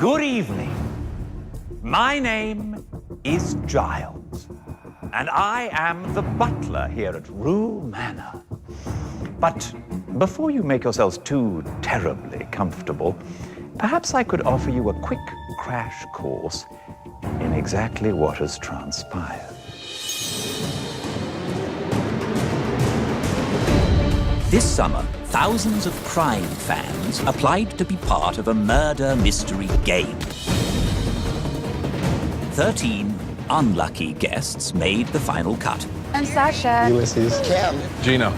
Good evening. My name is Giles, and I am the butler here at Rue Manor. But before you make yourselves too terribly comfortable, perhaps I could offer you a quick crash course in exactly what has transpired. This summer, thousands of crime fans applied to be part of a murder mystery game. 13 unlucky guests made the final cut. I'm Sasha. Ulysses. Cam. Gino.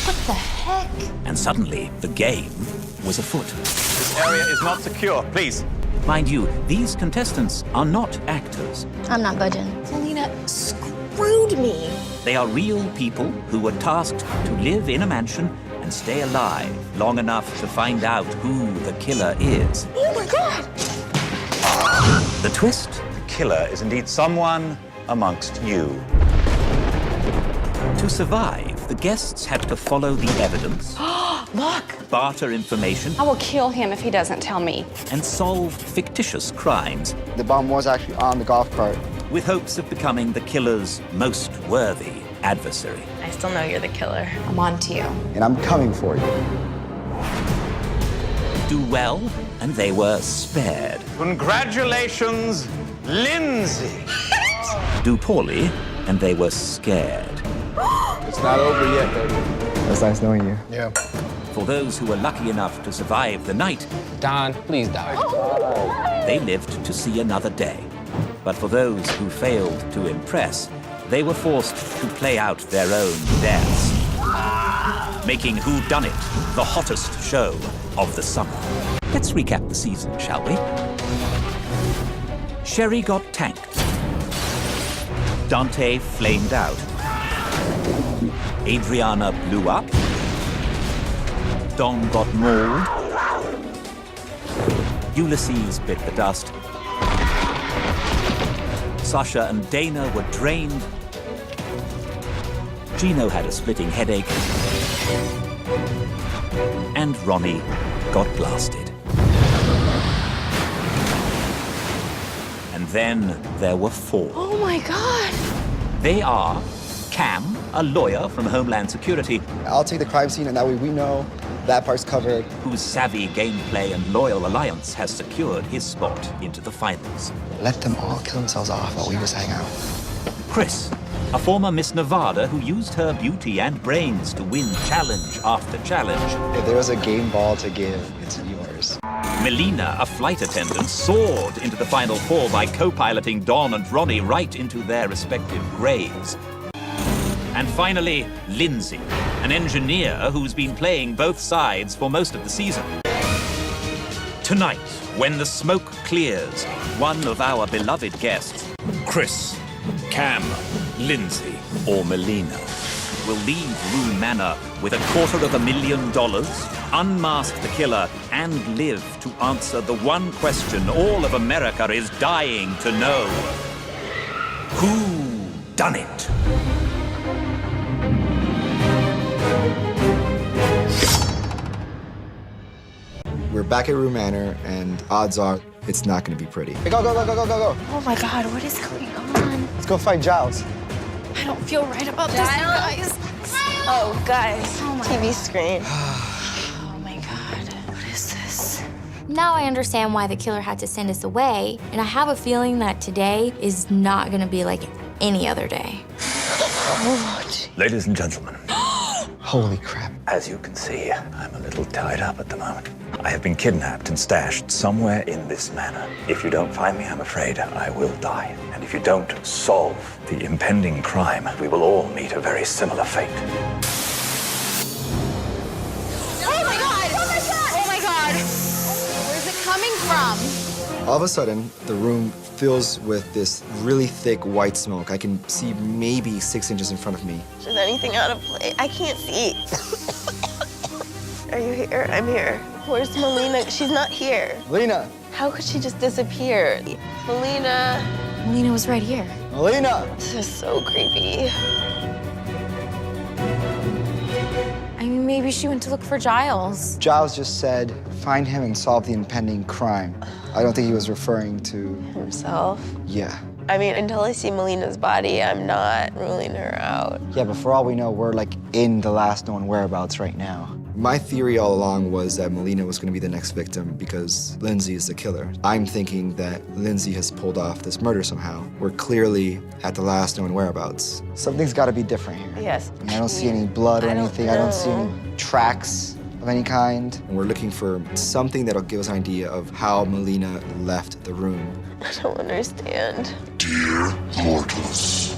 What the heck? And suddenly, the game was afoot. This area is not secure, please. Mind you, these contestants are not actors. I'm not budging. Selena screwed me. They are real people who were tasked to live in a mansion and stay alive long enough to find out who the killer is. Oh my God! The twist? The killer is indeed someone amongst you. To survive, the guests had to follow the evidence, Look! barter information, I will kill him if he doesn't tell me. and solve fictitious crimes The bomb was actually on the golf cart. with hopes of becoming the killer's most worthy adversary. I still know you're the killer. I'm on to you. And I'm coming for you. Do well, and they were spared. Congratulations, Lindsay. Do poorly, and they were scared. It's not over yet, baby. It's nice knowing you. Yeah. For those who were lucky enough to survive the night, Don, please die. they lived to see another day. But for those who failed to impress, they were forced to play out their own deaths, making Whodunnit the hottest show of the summer. Let's recap the season, shall we? Sherry got tanked. Dante flamed out. Adriana blew up. Don got mauled. Ulysses bit the dust. Sasha and Dana were drained. Gino had a splitting headache. And Ronnie got blasted. And then there were 4. Oh my God! They are Cam, a lawyer from Homeland Security, I'll take the crime scene, and that way we know that part's covered. whose savvy gameplay and loyal alliance has secured his spot into the finals. Let them all kill themselves off while we just hang out. Chris, a former Miss Nevada who used her beauty and brains to win challenge after challenge. If there was a game ball to give, it's yours. Melina, a flight attendant, soared into the Final 4 by co-piloting Don and Ronnie right into their respective graves. And finally, Lindsay, an engineer who's been playing both sides for most of the season. Tonight, when the smoke clears, one of our beloved guests, Chris, Cam, Lindsay, or Melina, will leave Rue Manor with $250,000, unmask the killer, and live to answer the one question all of America is dying to know. Who done it? We're back at Rue Manor, and odds are it's not going to be pretty. Hey, go, go, go, go, go, go, go. Oh my God, what is going on? Let's go fight Giles. I don't feel right about this, you guys. Oh, guys. TV screen. Oh my God. What is this? Now I understand why the killer had to send us away, and I have a feeling that today is not gonna be like any other day. Ladies and gentlemen, Holy crap. as you can see, I'm a little tied up at the moment. I have been kidnapped and stashed somewhere in this manor. If you don't find me, I'm afraid I will die. And if you don't solve the impending crime, we will all meet a very similar fate. Oh my God! Oh my God! Oh my God! Where's it coming from? All of a sudden, the room fills with this really thick white smoke. I can see maybe 6 inches in front of me. Is anything out of place? I can't see. Are you here? I'm here. Where's Melina? She's not here. Melina! How could she just disappear? Melina. Melina was right here. Melina! This is so creepy. I mean, Maybe she went to look for Giles. Giles just said, find him and solve the impending crime. I don't think he was referring to... Himself? Yeah. I mean, until I see Melina's body, I'm not ruling her out. Yeah, but for all we know, we're like in the last known whereabouts right now. My theory all along was that Melina was going to be the next victim because Lindsay is the killer. I'm thinking that Lindsay has pulled off this murder somehow. We're clearly at the last known whereabouts. Something's got to be different here. Yes. I don't see any blood or anything. I don't see any tracks of any kind. And we're looking for something that'll give us an idea of how Melina left the room. I don't understand. Dear mortals,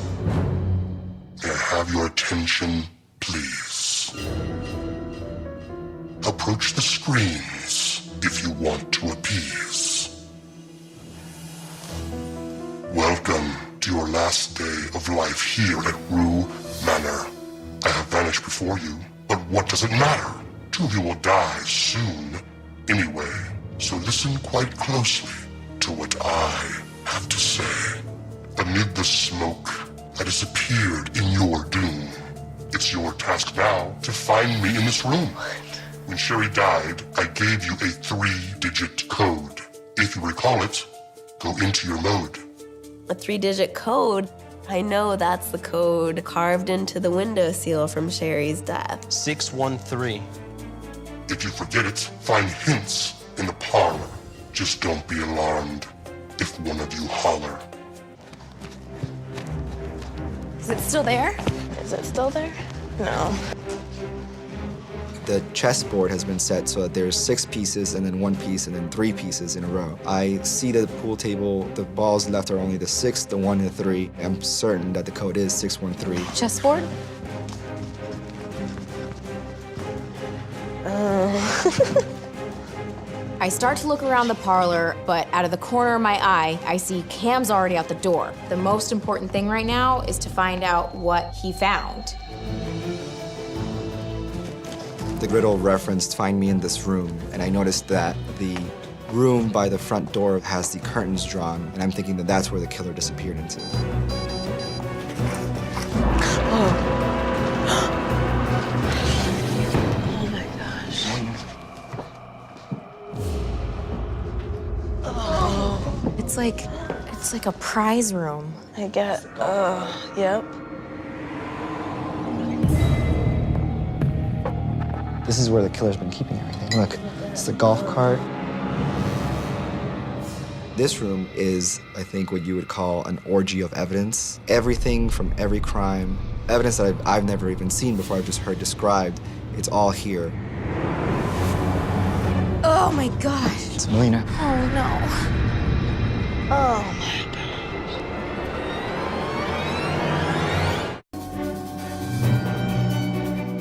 may I have your attention, please? Approach the screens if you want to appease. Welcome to your last day of life here at Rue Manor. I have vanished before you, but what does it matter? Two of you will die soon anyway, so listen quite closely to what I have to say. Amid the smoke that has appeared in your doom, it's your task now to find me in this room. When Sherry died, I gave you a 3-digit code. If you recall it, go into your mode. A 3-digit code? I know that's the code carved into the windowsill from Sherry's death. 613. If you forget it, find hints in the parlor. Just don't be alarmed if one of you holler. Is it still there? Is it still there? No. The chessboard has been set so that there's 6 pieces and then 1 piece and then 3 pieces in a row. I see the pool table, the balls left are only the 6, the 1, and the 3. I'm certain that the code is 613. Chessboard? I start to look around the parlor, but out of the corner of my eye, I see Cam's already out the door. The most important thing right now is to find out what he found. The riddle referenced find me in this room, and I noticed that the room by the front door has the curtains drawn, and I'm thinking that that's where the killer disappeared into. Oh my gosh. It's like a prize room. I get, yep. This is where the killer's been keeping everything. Look, it's the golf cart. This room is, I think, what you would call an orgy of evidence. Everything from every crime, evidence that I've never even seen before, I've just heard described. It's all here. Oh my gosh. It's Melina. Oh no. Oh my gosh.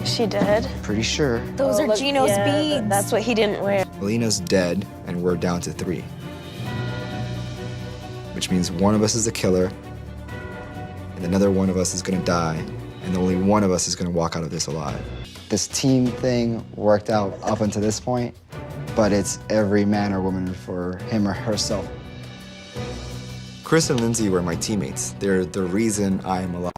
Is she dead? Pretty sure. Those are look, Gino's yeah, beads. That's what he didn't wear. Melina's dead, and we're down to 3. Which means one of us is the killer, and another one of us is gonna die, and only one of us is gonna walk out of this alive. This team thing worked out up until this point, but it's every man or woman for him or herself. Chris and Lindsay were my teammates. They're the reason I'm alive.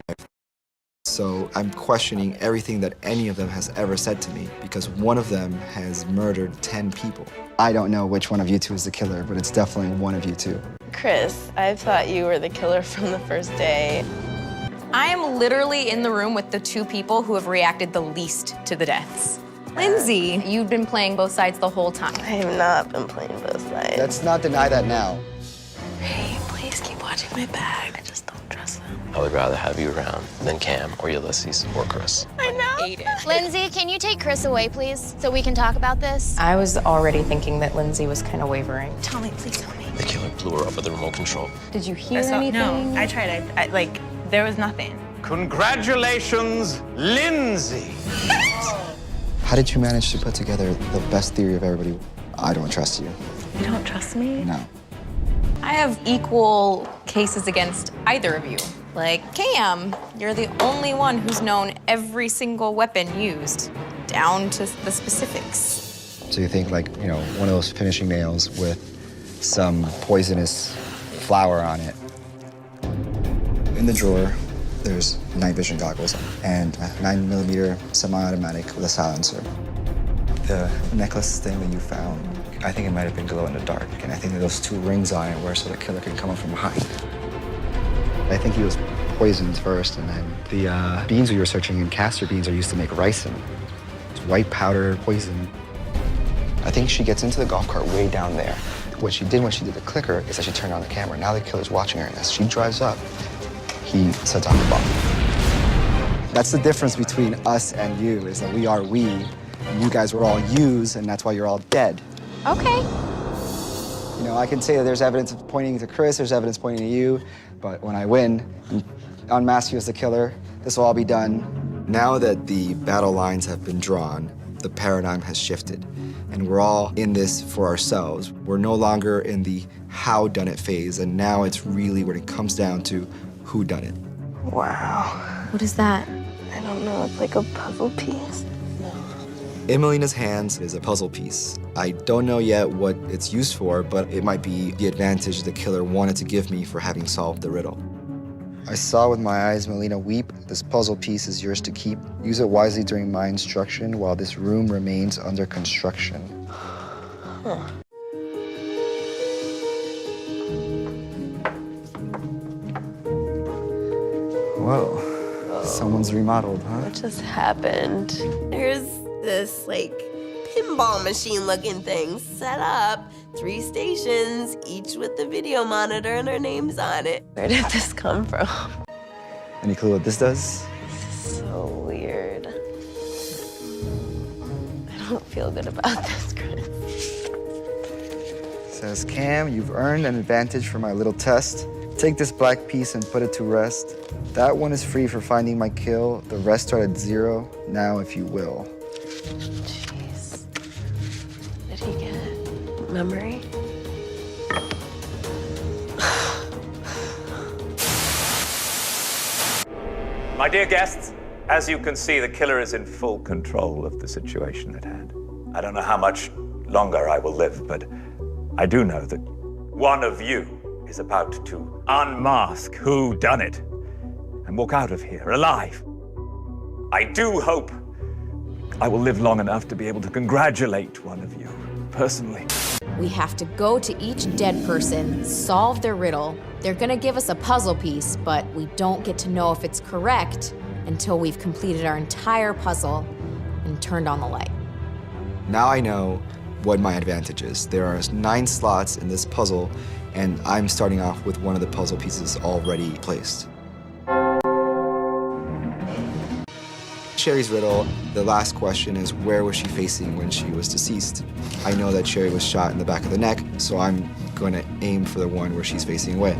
So I'm questioning everything that any of them has ever said to me because one of them has murdered 10 people. I don't know which one of you two is the killer, but it's definitely one of you two. Chris, I thought you were the killer from the first day. I am literally in the room with the 2 people who have reacted the least to the deaths. Lindsay, you've been playing both sides the whole time. I have not been playing both sides. Let's not deny that now. Hey, please keep watching my bag. I just don't trust them. I would rather have you around than Cam or Ulysses or Chris. I know. Lindsay, can you take Chris away, please, so we can talk about this? I was already thinking that Lindsay was kind of wavering. Tell me, please tell me. The killer blew her up with the remote control. Did you hear anything? No, I tried. There was nothing. Congratulations, Lindsay. How did you manage to put together the best theory of everybody? I don't trust you. You don't trust me? No. I have equal cases against either of you. Like, Cam, you're the only one who's known every single weapon used, down to the specifics. So you think like, you know, one of those finishing nails with some poisonous flower on it. In the drawer There's night vision goggles and a 9mm semi-automatic with a silencer. The necklace thing that you found, I think it might have been glow in the dark, and I think that those 2 rings on it were so the killer can come up from behind. I think he was poisoned first, and then the beans we were searching in, castor beans, are used to make ricin. It's white powder poison. I think she gets into the golf cart way down there. What she did when she did the clicker is that she turned on the camera. Now the killer's watching her, and as she drives up, he sets off the bomb. That's the difference between us and you, is that we are we, and you guys were all yous, and that's why you're all dead. Okay. You know, I can say that there's evidence pointing to Chris, there's evidence pointing to you, but when I win and unmask you as the killer, this will all be done. Now that the battle lines have been drawn, the paradigm has shifted, and we're all in this for ourselves. We're no longer in the how-done-it phase, and now it's really when it comes down to who-done-it. Wow. What is that? I don't know, it's like a puzzle piece. In Melina's hands is a puzzle piece. I don't know yet what it's used for, but it might be the advantage the killer wanted to give me for having solved the riddle. I saw with my eyes Melina weep. This puzzle piece is yours to keep. Use it wisely during my instruction while this room remains under construction. Huh. Whoa. Someone's remodeled, huh? What just happened? There's this, like, pinball machine-looking thing set up. 3 stations, each with the video monitor and our names on it. Where did this come from? Any clue what this does? This is so weird. I don't feel good about this, Chris. Says, Cam, you've earned an advantage for my little test. Take this black piece and put it to rest. That one is free for finding my kill. The rest start at 0, now if you will. Jeez. Did he get memory? My dear guests, as you can see, the killer is in full control of the situation at hand. I don't know how much longer I will live, but I do know that one of you is about to unmask Whodunnit and walk out of here alive. I do hope I will live long enough to be able to congratulate one of you personally. We have to go to each dead person, solve their riddle. They're gonna give us a puzzle piece, but we don't get to know if it's correct until we've completed our entire puzzle and turned on the light. Now I know what my advantage is. There are 9 slots in this puzzle, and I'm starting off with one of the puzzle pieces already placed. Sherry's riddle, the last question is, where was she facing when she was deceased? I know that Sherry was shot in the back of the neck, so I'm going to aim for the one where she's facing away.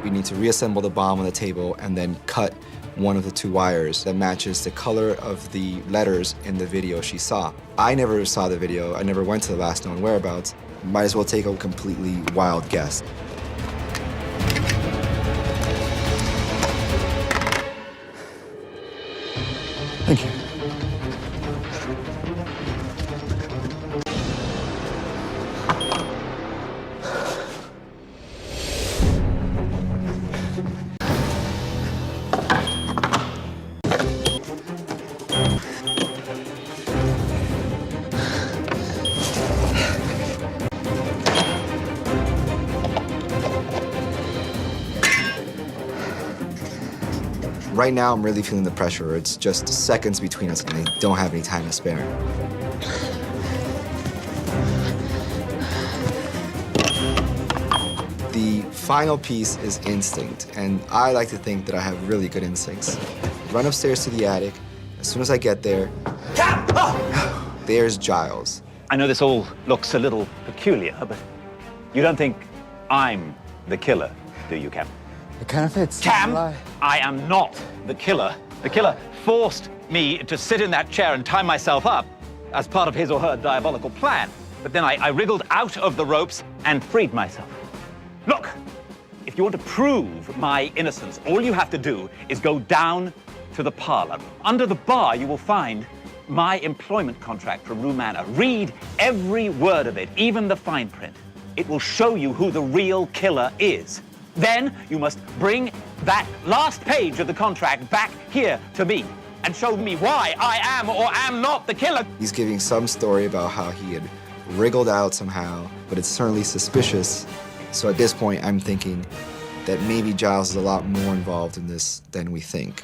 We need to reassemble the bomb on the table and then cut one of the 2 wires that matches the color of the letters in the video she saw. I never saw the video. I never went to the last known whereabouts. Might as well take a completely wild guess. Thank you. Right now, I'm really feeling the pressure. It's just seconds between us, and I don't have any time to spare. The final piece is instinct, and I like to think that I have really good instincts. Run upstairs to the attic. As soon as I get there, there's Giles. I know this all looks a little peculiar, but you don't think I'm the killer, do you, Cam? It kind of fits. Cam, I am not the killer. The killer forced me to sit in that chair and tie myself up as part of his or her diabolical plan. But then I wriggled out of the ropes and freed myself. Look, if If you want to prove my innocence, all you have to do is go down to the parlor. Under the bar, you will find my employment contract for Rue Manor. Read every word of it, even the fine print. It will show you who the real killer is. Then you must bring that last page of the contract back here to me and show me why I am or am not the killer. He's giving some story about how he had wriggled out somehow, but it's certainly suspicious. So at this point, I'm thinking that maybe Giles is a lot more involved in this than we think.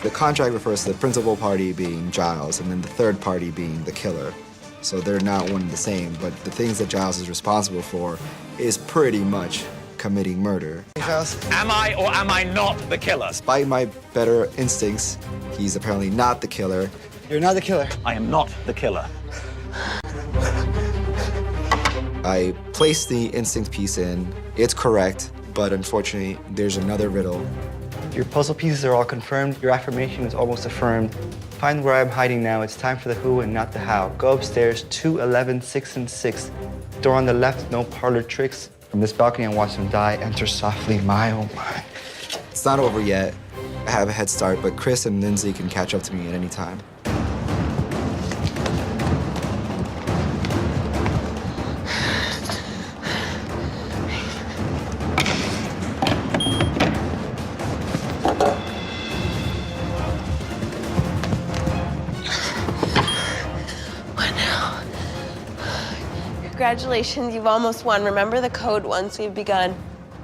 The contract refers to the principal party being Giles and then the third party being the killer. So they're not one and the same, but the things that Giles is responsible for is pretty much committing murder. Hey, Giles. Am I or am I not the killer? Despite my better instincts, he's apparently not the killer. You're not the killer. I am not the killer. I placed the instinct piece in. It's correct, but unfortunately, there's another riddle. Your puzzle pieces are all confirmed. Your affirmation is almost affirmed. Find where I'm hiding now. It's time for the who and not the how. Go upstairs, 2, 11, 6, and 6. Door on the left, no parlor tricks. From this balcony, and watch them die. Enter softly, my oh my. It's not over yet. I have a head start, but Chris and Lindsay can catch up to me at any time. Congratulations, you've almost won. Remember the code once we've begun.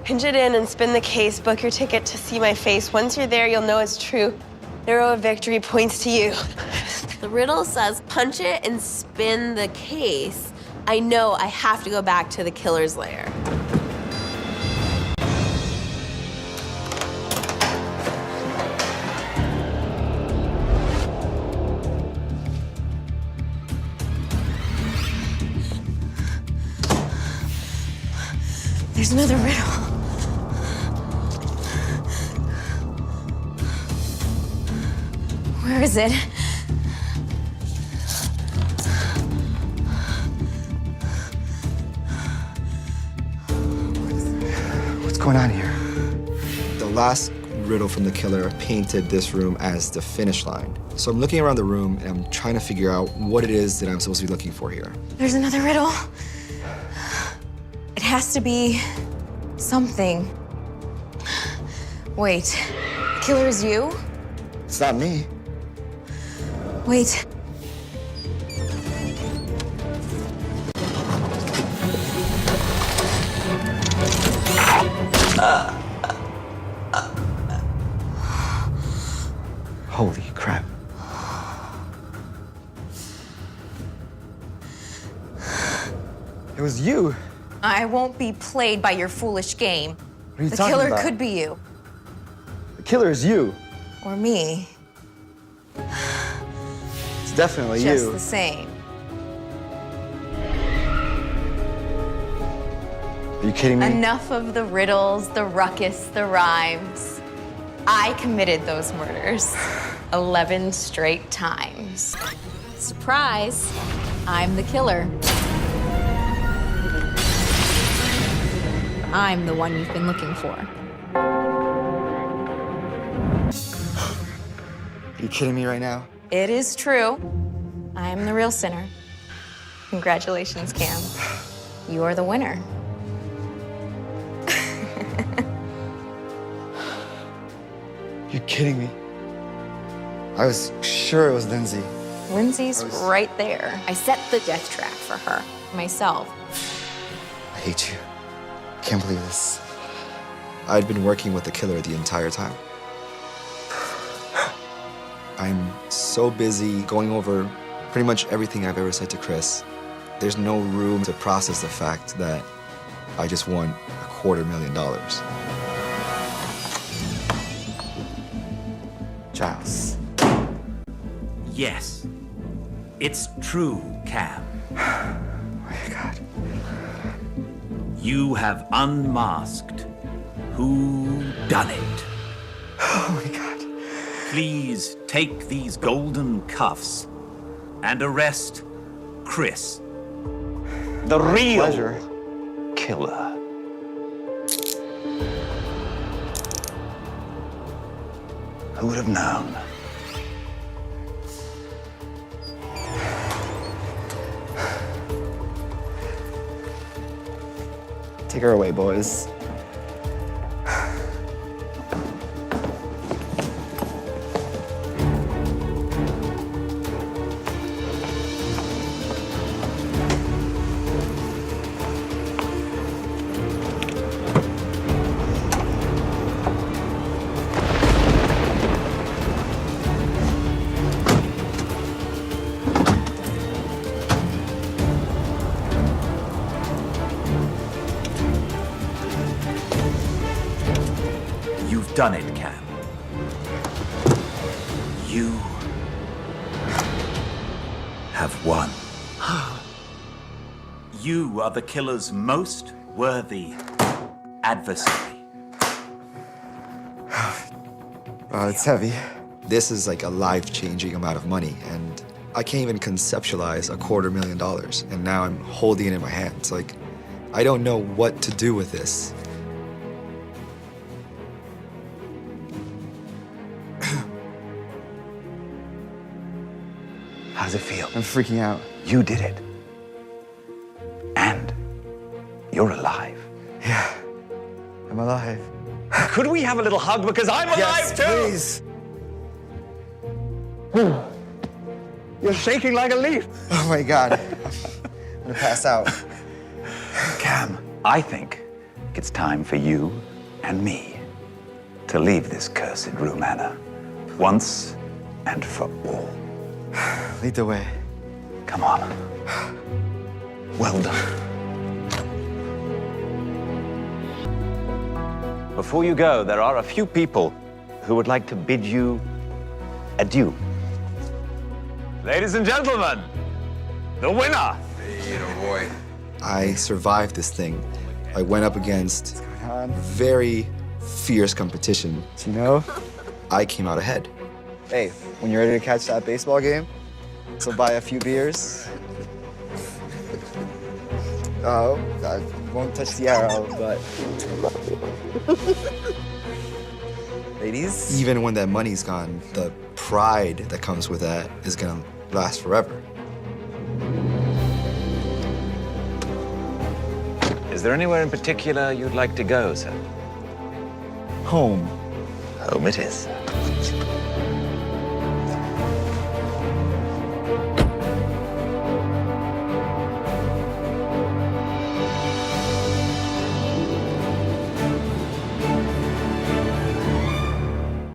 Pinch it in and spin the case. Book your ticket to see my face. Once you're there, you'll know it's true. The arrow of victory points to you. The riddle says punch it and spin the case. I know I have to go back to the killer's lair. There's another riddle. Where is it? What's going on here? The last riddle from the killer painted this room as the finish line. So I'm looking around the room and I'm trying to figure out what it is that I'm supposed to be looking for here. There's another riddle. It has to be something. Wait, the killer is you? It's not me. Wait. Holy crap. It was you. I won't be played by your foolish game. What are you The talking killer about? could be you. The killer is you. Or me. It's definitely Just you. the same. Are you kidding me? Enough of the riddles, the ruckus, the rhymes. I committed those murders 11 straight times. Surprise! I'm the killer. I'm the one you've been looking for. Are you kidding me right now? It is true. I am the real sinner. Congratulations, Cam. You are the winner. You're kidding me. I was sure it was Lindsay. Lindsay's right there. I set the death trap for her myself. I hate you. Can't believe this. I'd been working with the killer the entire time. I'm so busy going over pretty much everything I've ever said to Chris. There's no room to process the fact that I just won $250,000. Giles. Yes, it's true, Cam. Oh my God. You have unmasked Whodunnit Oh my God. Please take these golden cuffs and arrest Chris. The real Pleasure. killer. Who would have known? Take her away, boys. You've done it, Cam. You have won. You are the killer's most worthy adversary. Wow, it's heavy. This is like a life-changing amount of money, and I can't even conceptualize $250,000. And now I'm holding it in my hands. Like, I don't know what to do with this. How does it feel? I'm freaking out. You did it. And you're alive. Yeah, I'm alive. Could we have a little hug? Because I'm alive too! Please. You're shaking like a leaf. Oh my God. I'm gonna pass out. Cam, I think it's time for you and me to leave this cursed Rue Manor once and for all. Lead the way. Come on. Well done. Before you go, there are a few people who would like to bid you adieu. Ladies and gentlemen, the winner. I survived this thing. I went up against very fierce competition. You know, I came out ahead. Hey, when you're ready to catch that baseball game, so buy a few beers. Oh, I won't touch the arrow, but... Ladies? Even when that money's gone, the pride that comes with that is gonna last forever. Is there anywhere in particular you'd like to go, sir? Home. Home it is.